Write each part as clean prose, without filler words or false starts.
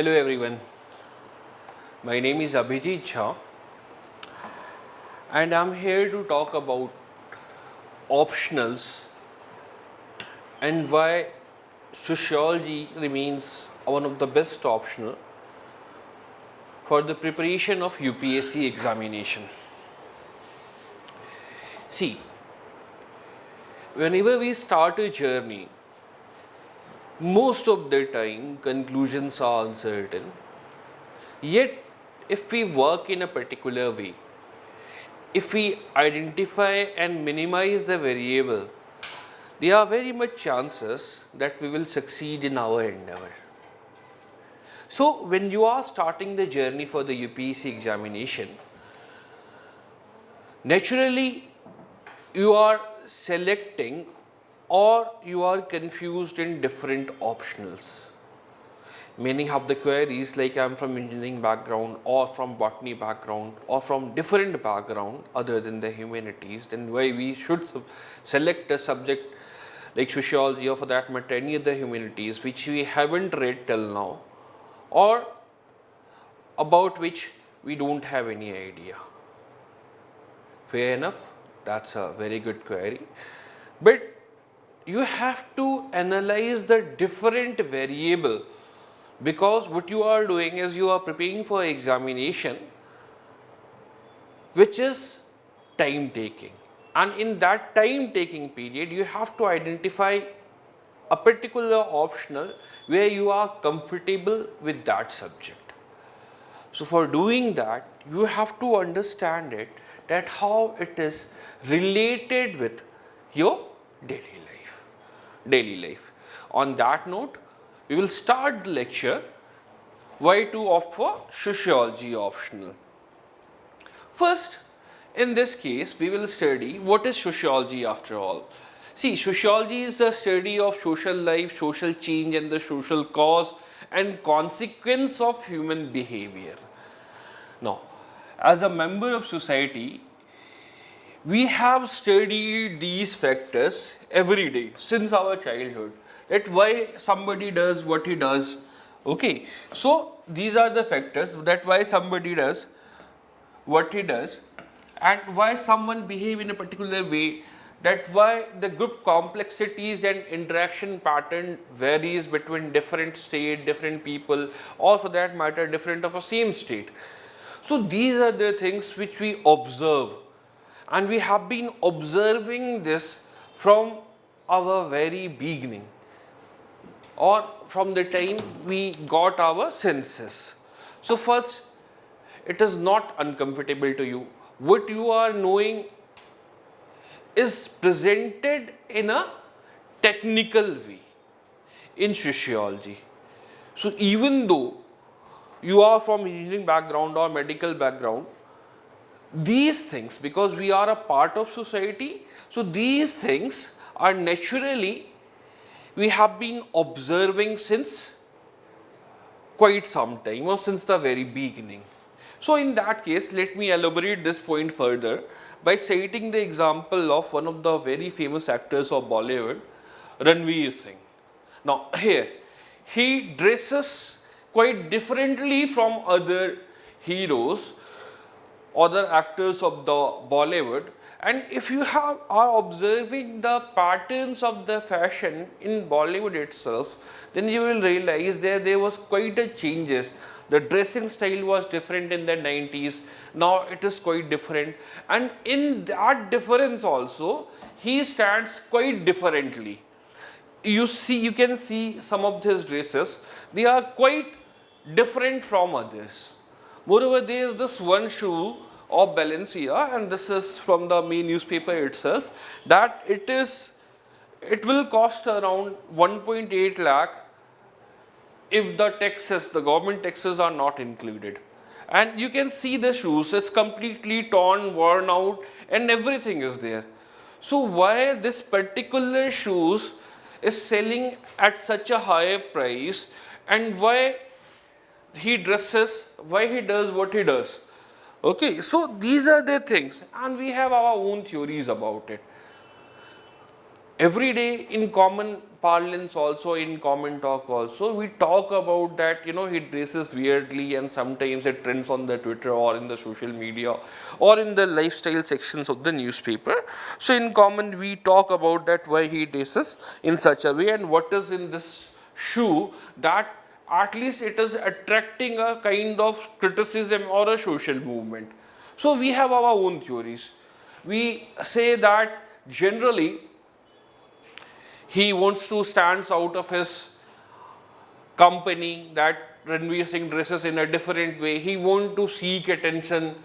Hello everyone, my name is Abhijit Jha and I am here to talk about optionals and why sociology remains one of the best optional for the preparation of UPSC examination. See, whenever we start a journey, most of the time conclusions are uncertain. Yet, if we work in a particular way, if we identify and minimize the variable, there are very much chances that we will succeed in our endeavor. So, when you are starting the journey for the UPSC examination, naturally you are selecting or you are confused in different optionals. Many have the queries like I am from engineering background or from botany background or from different background other than the humanities, then why we should select a subject like sociology or for that matter any other humanities which we haven't read till now or about which we don't have any idea. Fair enough, that's a very good query, but you have to analyze the different variable, because what you are doing is you are preparing for examination which is time taking, and in that time taking period you have to identify a particular optional where you are comfortable with that subject. So for doing that you have to understand it, that how it is related with your daily life. On that note, we will start the lecture why to opt for sociology optional. First, in this case we will study what is sociology after all. See, sociology is the study of social life, social change and the social cause and consequence of human behavior. Now, as a member of society, we have studied these factors every day since our childhood, that why somebody does what he does. Okay, so these are the factors that why somebody does what he does and why someone behave in a particular way, that why the group complexities and interaction pattern varies between different state, different people, or for that matter different of a same state. So these are the things which we observe, and we have been observing this from our very beginning or from the time we got our senses. So first, it is not uncomfortable to you. What you are knowing is presented in a technical way in sociology. So even though you are from engineering background or medical background, these things, because we are a part of society, so these things are naturally we have been observing since quite some time or since the very beginning. So in that case, let me elaborate this point further by citing the example of one of the very famous actors of Bollywood, Ranveer Singh. Now here, he dresses quite differently from other heroes, other actors of the Bollywood, and if you are observing the patterns of the fashion in Bollywood itself, then you will realize there was quite a changes. The dressing style was different in the 90s, now it is quite different, and in that difference also he stands quite differently. You can see some of his dresses, they are quite different from others. Moreover, there is this one shoe of Balenciaga, and this is from the main newspaper itself, that it will cost around 1.8 lakh if the government taxes are not included. And you can see the shoes, it's completely torn, worn out, and everything is there. So why this particular shoes is selling at such a higher price, and why he dresses, why he does what he does? Okay, so these are the things, and we have our own theories about it. Every day in common parlance also, in common talk also, we talk about that, he dresses weirdly and sometimes it trends on the Twitter or in the social media or in the lifestyle sections of the newspaper. So in common we talk about that why he dresses in such a way and what is in this shoe that at least it is attracting a kind of criticism or a social movement. So we have our own theories. We say that generally he wants to stand out of his company, that Ranveer Singh dresses in a different way. He wants to seek attention.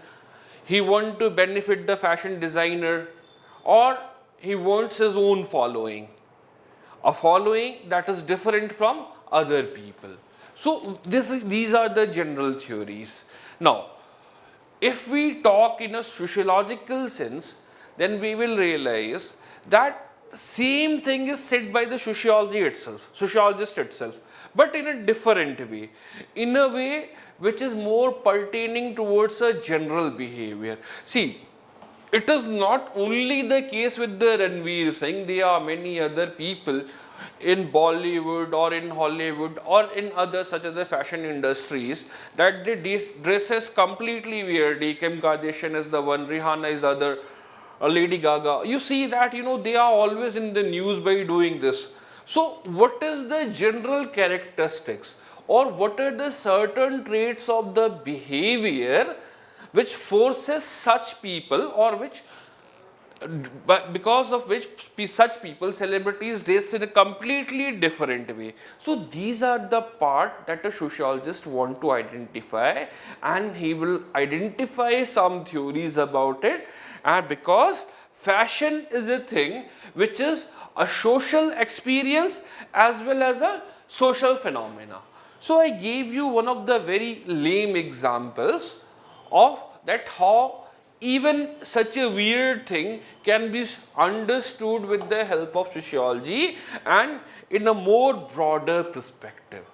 He wants to benefit the fashion designer, or he wants his own following. A following that is different from other people. So these are the general theories. Now, if we talk in a sociological sense, then we will realize that same thing is said by the sociologist itself, but in a different way, in a way which is more pertaining towards a general behavior. See, it is not only the case with the Ranveer Singh, there are many other people in Bollywood or in Hollywood or in other such as the fashion industries that they dresses completely weirdly. Kim Kardashian is the one, Rihanna is other, Lady Gaga. You see that they are always in the news by doing this. So what is the general characteristics or what are the certain traits of the behavior which forces such people or which because of which such people, celebrities, dress in a completely different way. So these are the part that a sociologist want to identify, and he will identify some theories about it. And because fashion is a thing which is a social experience as well as a social phenomena. So I gave you one of the very lame examples of that how even such a weird thing can be understood with the help of sociology and in a more broader perspective.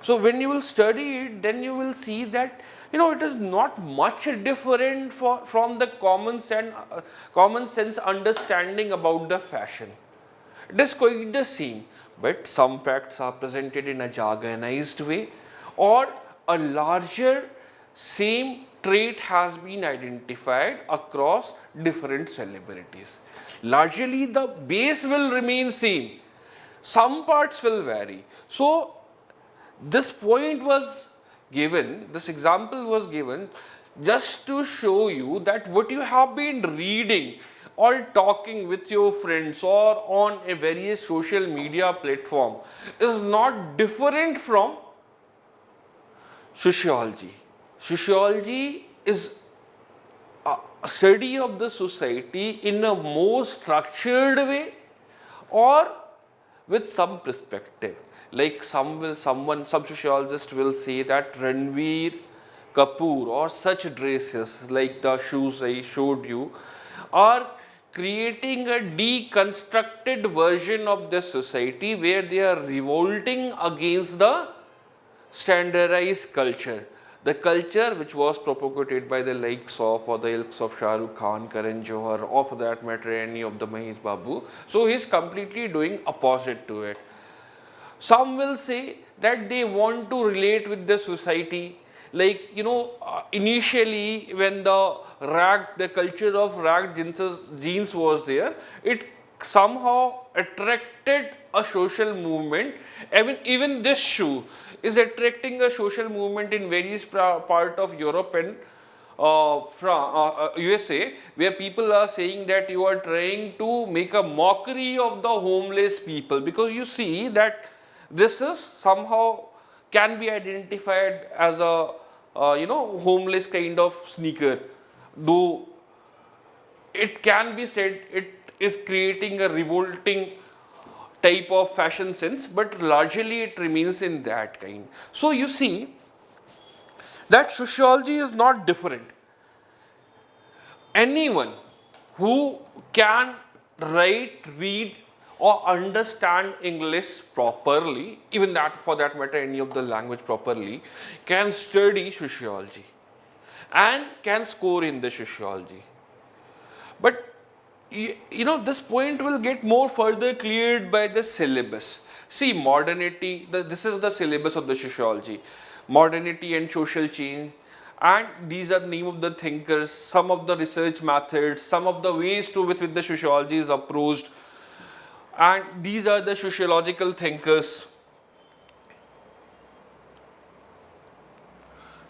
So when you will study it, then you will see that it is not much different from the common sense understanding about the fashion. It is quite the same, but some facts are presented in a jargonized way, or a larger same trait has been identified across different celebrities. Largely the base will remain same, some parts will vary. So this point was given, this example was given just to show you that what you have been reading or talking with your friends or on a various social media platform is not different from sociology. Sociology is a study of the society in a more structured way or with some perspective. Like some sociologist will say that Ranveer Kapoor or such dresses like the shoes I showed you are creating a deconstructed version of the society where they are revolting against the standardized culture. The culture which was propagated by the likes of or the ilks of Shah Rukh Khan, Karan Johar, or for that matter any of the Mahesh Babu. So he is completely doing opposite to it. Some will say that they want to relate with the society. Like, initially when the culture of rag jeans was there, it somehow attracted a social movement. Even this shoe is attracting a social movement in various part of Europe and USA, where people are saying that you are trying to make a mockery of the homeless people, because you see that this is somehow can be identified as a homeless kind of sneaker, though it can be said it is creating a revolting type of fashion sense, but largely it remains in that kind. So you see that sociology is not different. Anyone who can write, read, or understand English properly, even that for that matter any of the language properly, can study sociology and can score in the sociology. But this point will get more further cleared by the syllabus. See, modernity, this is the syllabus of the sociology. Modernity and social change, and these are name of the thinkers, some of the research methods, some of the ways to with which the sociology is approached, and these are the sociological thinkers.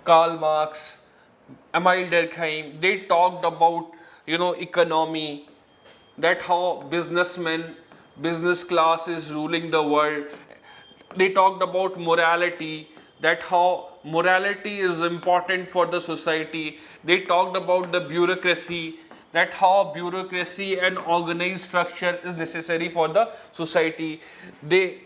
Karl Marx, Emile Durkheim, they talked about economy, that how business class is ruling the world. They talked about morality, that how morality is important for the society. They talked about the bureaucracy, that how bureaucracy and organized structure is necessary for the society. They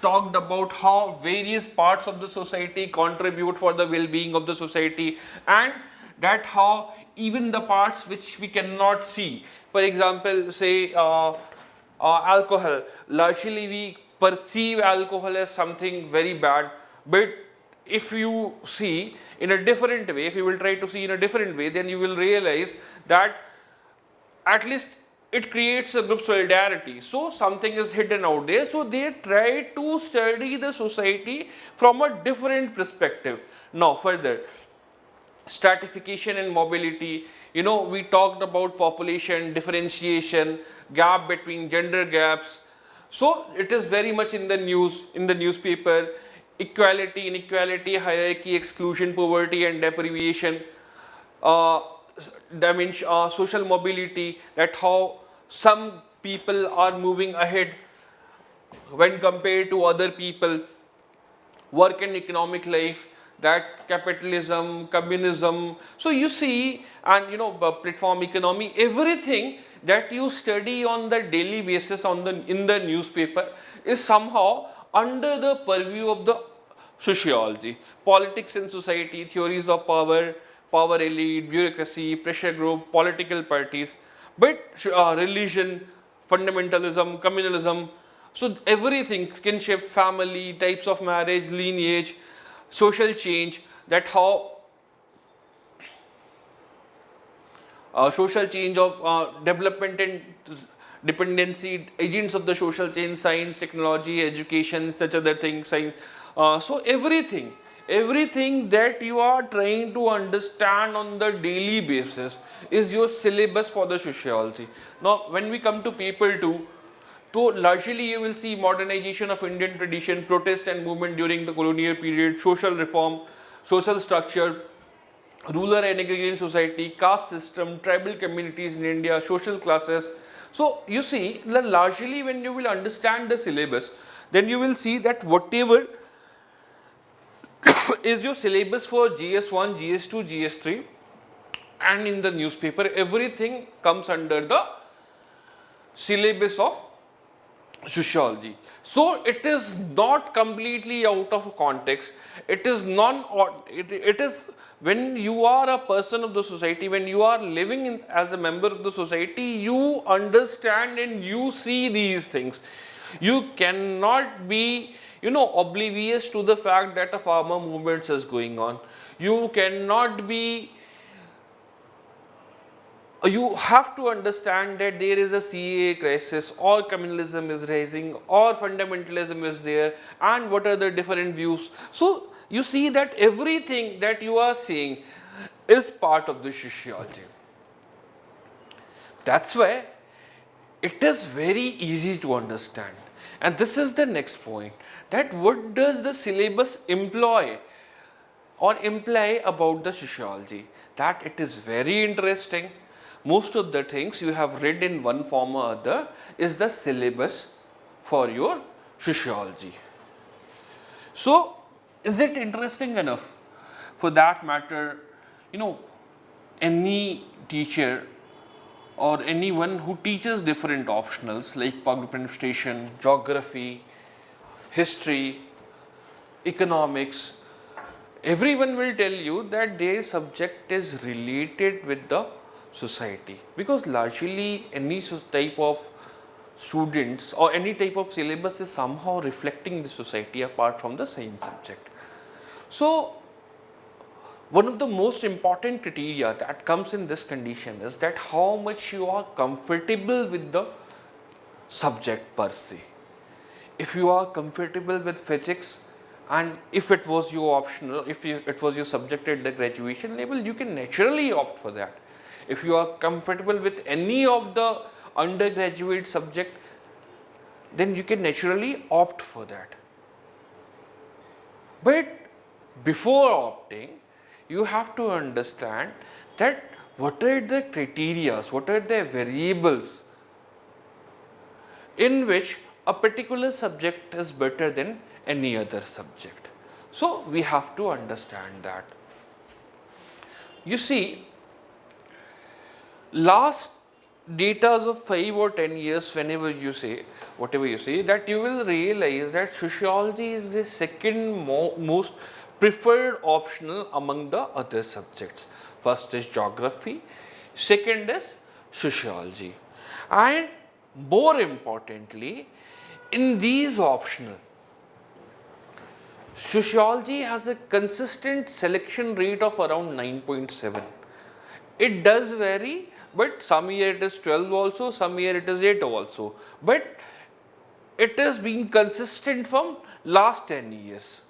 talked about how various parts of the society contribute for the well-being of the society, and that how even the parts which we cannot see, for example, say alcohol, largely we perceive alcohol as something very bad, but if you see in a different way, if you will try to see in a different way, then you will realize that at least it creates a group solidarity. So something is hidden out there. So they try to study the society from a different perspective. Now further, stratification and mobility. We talked about population, differentiation, gap between gender gaps. So it is very much in the news, in the newspaper. Equality, inequality, hierarchy, exclusion, poverty and deprivation. Social mobility, that how some people are moving ahead when compared to other people. Work and economic life, that capitalism, communism. So you see, and platform economy, everything that you study on the daily basis in the newspaper is somehow under the purview of the sociology. Politics and society, theories of power, power elite, bureaucracy, pressure group, political parties, but religion, fundamentalism, communalism. So everything, kinship, family, types of marriage, lineage, social change, that how social change of development and dependency, agents of the social change, science, technology, education, such other things, science. So everything that you are trying to understand on the daily basis is your syllabus for the sociology. Now when we come to paper 2, so largely you will see modernization of Indian tradition, protest and movement during the colonial period, social reform, social structure, rural and agrarian society, caste system, tribal communities in India, social classes. So you see, largely when you will understand the syllabus, then you will see that whatever is your syllabus for GS1, GS2, GS3 and in the newspaper, everything comes under the syllabus of sociology. So it is not completely out of context. It is it is when you are a person of the society, when you are living as a member of the society, you understand and you see these things. You cannot be oblivious to the fact that a farmer movement is going on. You cannot be, you have to understand that there is a CAA crisis, or communalism is rising, or fundamentalism is there, and what are the different views. So you see that everything that you are seeing is part of the sociology. That's why it is very easy to understand. And this is the next point, that what does the syllabus employ or imply about the sociology? That it is very interesting. Most of the things you have read in one form or other is the syllabus for your sociology. So is it interesting enough? For that matter, any teacher or anyone who teaches different optionals like public administration, geography, history, economics, everyone will tell you that their subject is related with the society, because largely any type of students or any type of syllabus is somehow reflecting the society apart from the science subject. So one of the most important criteria that comes in this condition is that how much you are comfortable with the subject per se. If you are comfortable with physics, and if it was your optional, it was your subject at the graduation level, you can naturally opt for that. If you are comfortable with any of the undergraduate subject, then you can naturally opt for that. But before opting, you have to understand that what are the criteria, what are the variables in which a particular subject is better than any other subject. So we have to understand that. You see, last datas of 5 or 10 years, whenever you say, whatever you say, that you will realize that sociology is the second most preferred optional among the other subjects. First is geography, second is sociology, and more importantly, in these optional, sociology has a consistent selection rate of around 9.7. It does vary, but some year it is 12 also, some year it is 8 also, but it has been consistent from last 10 years.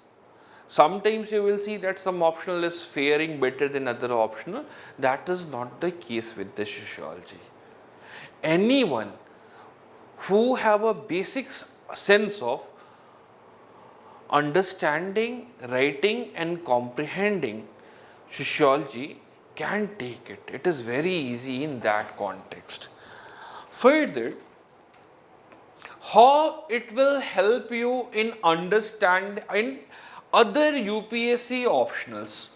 Sometimes you will see that some optional is faring better than other optional. That is not the case with the sociology. Anyone who have a basic sense of understanding, writing and comprehending sociology can take it. It is very easy in that context. Further, how it will help you in in other UPSC optionals.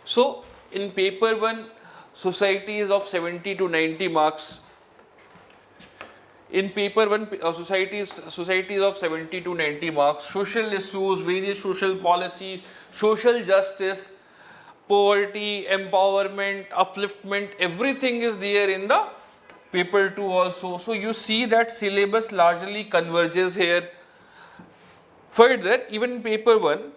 So, in paper 1, society is of 70 to 90 marks. In paper 1, societies of 70 to 90 marks, social issues, various social policies, social justice, poverty, empowerment, upliftment, everything is there in the paper 2 also. So you see that syllabus largely converges here. Further, even in paper 1,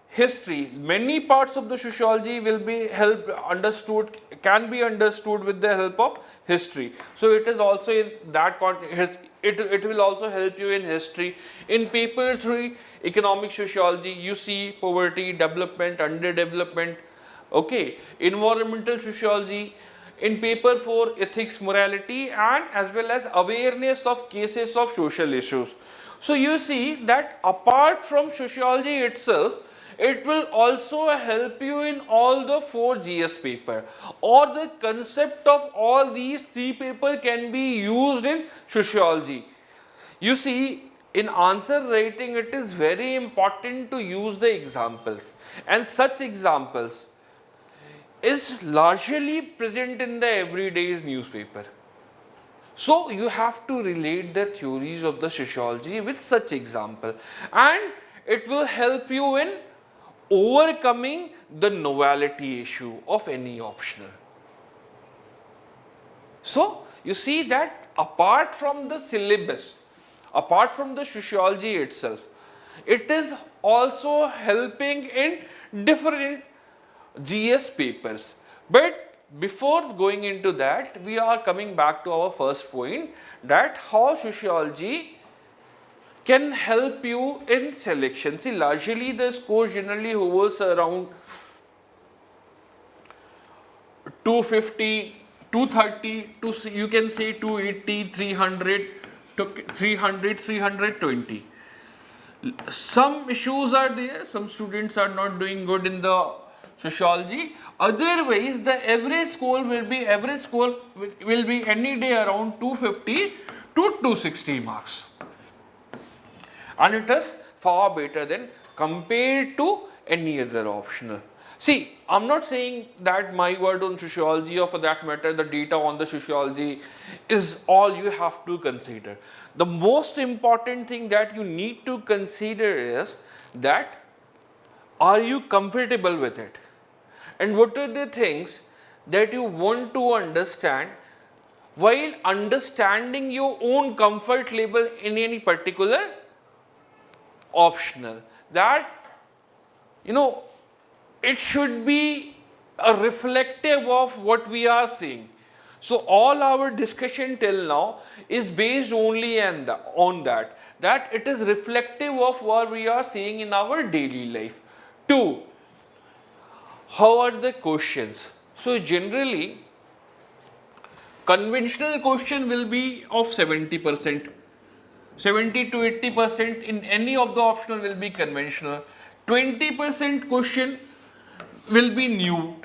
history, many parts of the sociology will be can be understood with the help of history. So it is also in that context, it will also help you in history. In paper 3, economic sociology, you see poverty, development, underdevelopment, okay. Environmental sociology. In paper 4, ethics, morality, and as well as awareness of cases of social issues. So you see that apart from sociology itself, it will also help you in all the 4 GS paper, or the concept of all these 3 paper can be used in sociology. You see, in answer writing, it is very important to use the examples, and such examples is largely present in the everyday's newspaper. So you have to relate the theories of the sociology with such example, and it will help you in overcoming the novelty issue of any optional. So you see that apart from the syllabus, apart from the sociology itself, it is also helping in different GS papers. But before going into that, we are coming back to our first point, that how sociology can help you in selection. See, largely the score generally hovers around 250, 230 to, you can say, 280, 300 to 300, 320. Some issues are there, some students are not doing good in the sociology. Otherwise, the average score will be any day around 250 to 260 marks. And it is far better than compared to any other optional. See, I'm not saying that my word on sociology, or for that matter the data on the sociology, is all you have to consider. The most important thing that you need to consider is that are you comfortable with it, and what are the things that you want to understand while understanding your own comfort level in any particular optional. That, it should be a reflective of what we are seeing. So all our discussion till now is based only on that it is reflective of what we are seeing in our daily life. 2. How are the questions? So generally, conventional question will be of 70%. 70 to 80% in any of the optional will be conventional. 20% question will be new,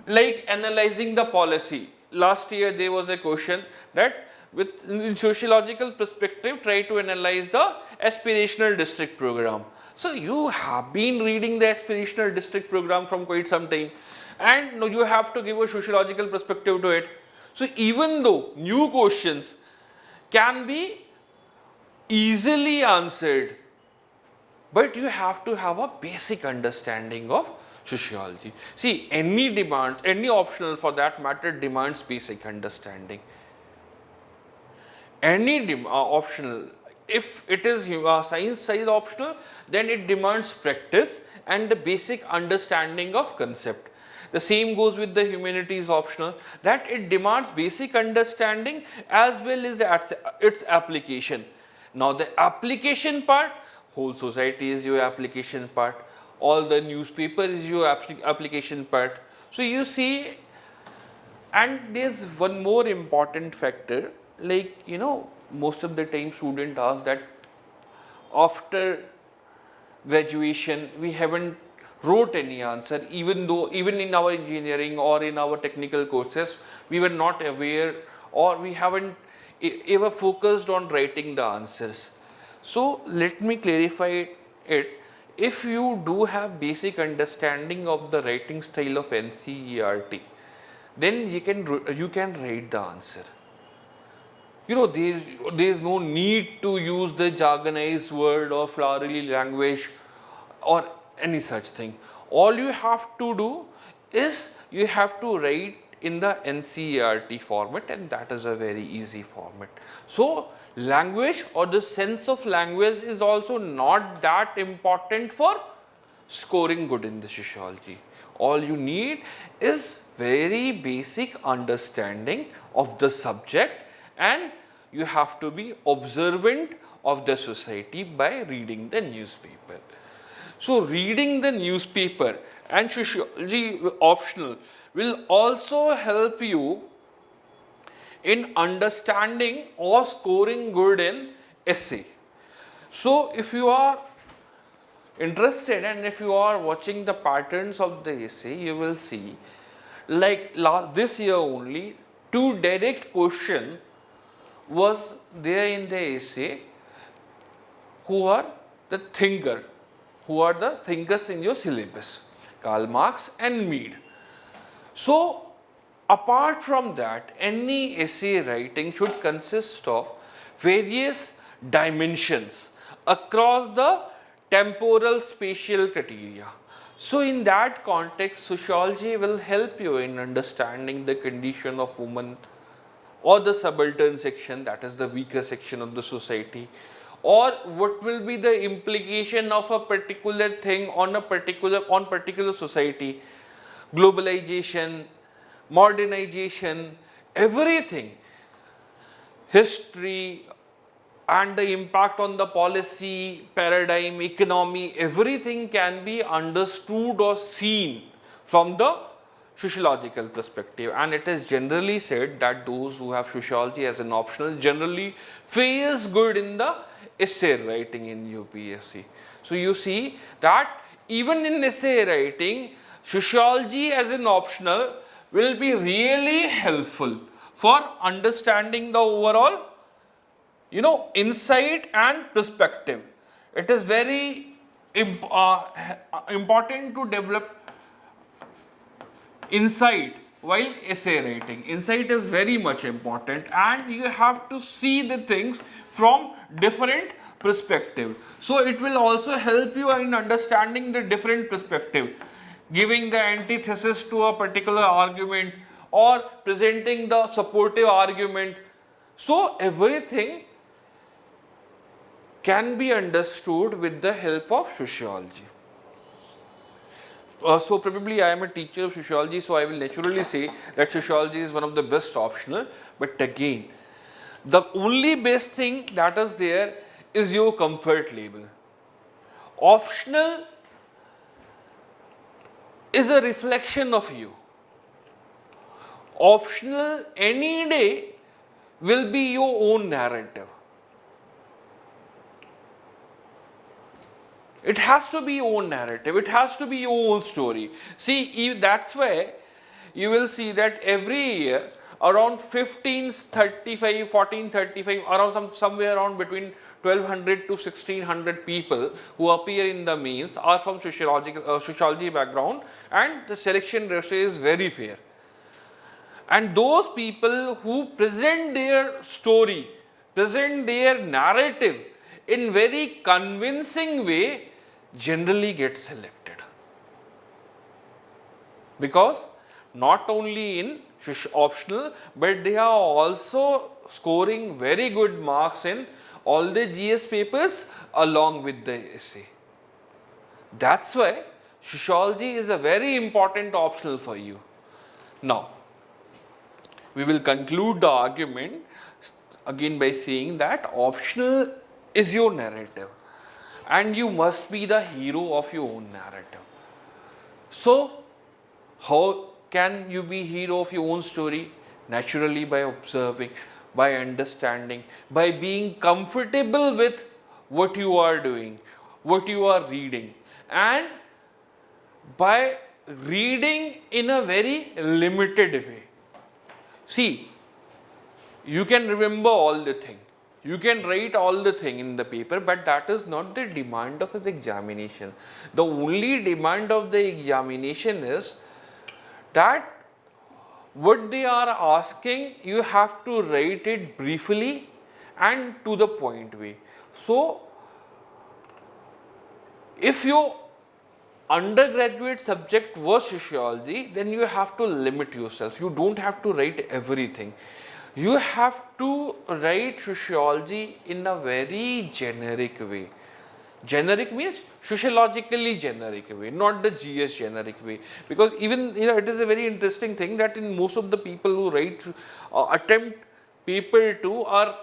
like analyzing the policy. Last year there was a question that with in sociological perspective try to analyze the aspirational district program. So you have been reading the aspirational district program from quite some time, and now you have to give a sociological perspective to it. So even though new questions can be easily answered, but you have to have a basic understanding of sociology. See, any optional for that matter demands basic understanding. Any optional, if it is science side optional, then it demands practice and the basic understanding of concept. The same goes with the humanities optional, that it demands basic understanding as well as its application. Now the application part, whole society is your application part, all the newspaper is your application part. So you see, and there's one more important factor, like most of the time student ask that after graduation we haven't wrote any answer, even in our engineering or in our technical courses we were not aware or we haven't ever focused on writing the answers. So let me clarify it. If you do have basic understanding of the writing style of NCERT, then you can write the answer. There is no need to use the jargonized word or flowery language or any such thing. All you have to do is you have to write in the NCERT format, and that is a very easy format. So language or the sense of language is also not that important for scoring good in the sociology. All you need is very basic understanding of the subject, and you have to be observant of the society by reading the newspaper. So reading the newspaper and sociology optional will also help you in understanding or scoring good in essay. So if you are interested and if you are watching the patterns of the essay, you will see, like this year only, 2 direct question was there in the essay. Who are the thinkers in your syllabus? Karl Marx and Mead. So apart from that, any essay writing should consist of various dimensions across the temporal spatial criteria. So in that context, sociology will help you in understanding the condition of women or the subaltern section, that is the weaker section of the society, or what will be the implication of a particular thing on particular society, globalization, modernization, everything, history and the impact on the policy, paradigm, economy, everything can be understood or seen from the sociological perspective. And it is generally said that those who have sociology as an optional generally fares good in the essay writing in UPSC. So you see that even in essay writing, sociology as an optional will be really helpful for understanding the overall insight and perspective. It is very important to develop insight while essay writing. Insight is very much important, and you have to see the things from different perspectives. So it will also help you in understanding the different perspective, giving the antithesis to a particular argument or presenting the supportive argument. So everything can be understood with the help of sociology. So probably I am a teacher of sociology, so I will naturally say that sociology is one of the best optional. But again, the only best thing that is there is your comfort level. Optional is a reflection of you. Optional any day will be your own narrative. It has to be your own narrative. It has to be your own story. See, that's why you will see that every year around 1535, 1435, around somewhere around between 1200 to 1600 people who appear in the mains are from sociology background, and the selection ratio is very fair. And those people who present their story, present their narrative in very convincing way generally get selected. Because not only in optional, but they are also scoring very good marks in all the GS papers along with the essay. That's why sociology is a very important optional for you. Now, we will conclude the argument again by saying that optional is your narrative and you must be the hero of your own narrative. So, how can you be hero of your own story? Naturally by observing, by understanding, by being comfortable with what you are doing, what you are reading, and by reading in a very limited way. See, you can remember all the thing, you can write all the thing in the paper, but that is not the demand of the examination. The only demand of the examination is that what they are asking, you have to write it briefly and to the point way. So, if your undergraduate subject was sociology, then you have to limit yourself. You don't have to write everything. You have to write sociology in a very generic way. Generic means sociologically generic way, not the GS generic way. Because even it is a very interesting thing that in most of the people who write attempt paper 2 are,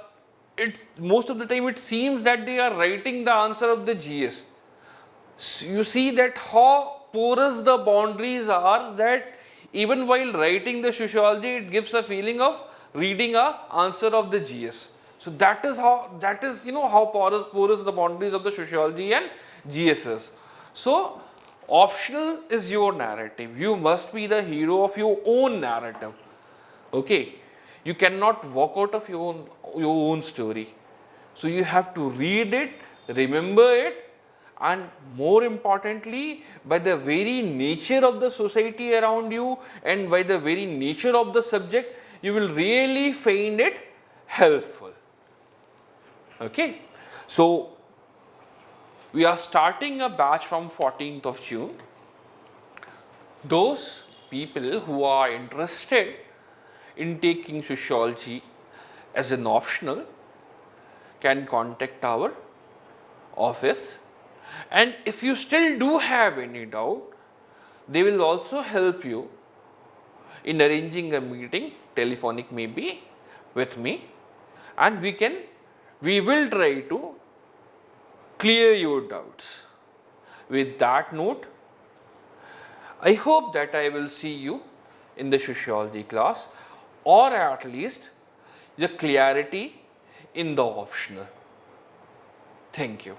most of the time it seems that they are writing the answer of the GS. You see that how porous the boundaries are, that even while writing the sociology, it gives a feeling of reading a answer of the GS. So that is how, how porous the boundaries of the sociology and GS is. So optional is your narrative. You must be the hero of your own narrative. Okay, you cannot walk out of your own story. So you have to read it, remember it, and more importantly, by the very nature of the society around you and by the very nature of the subject, you will really find it helpful. Okay, so we are starting a batch from 14th of June. Those people who are interested in taking sociology as an optional can contact our office, and if you still do have any doubt, they will also help you in arranging a meeting, telephonic maybe, with me, and we will try to clear your doubts. With that note, I hope that I will see you in the sociology class, or at least the clarity in the optional. Thank you.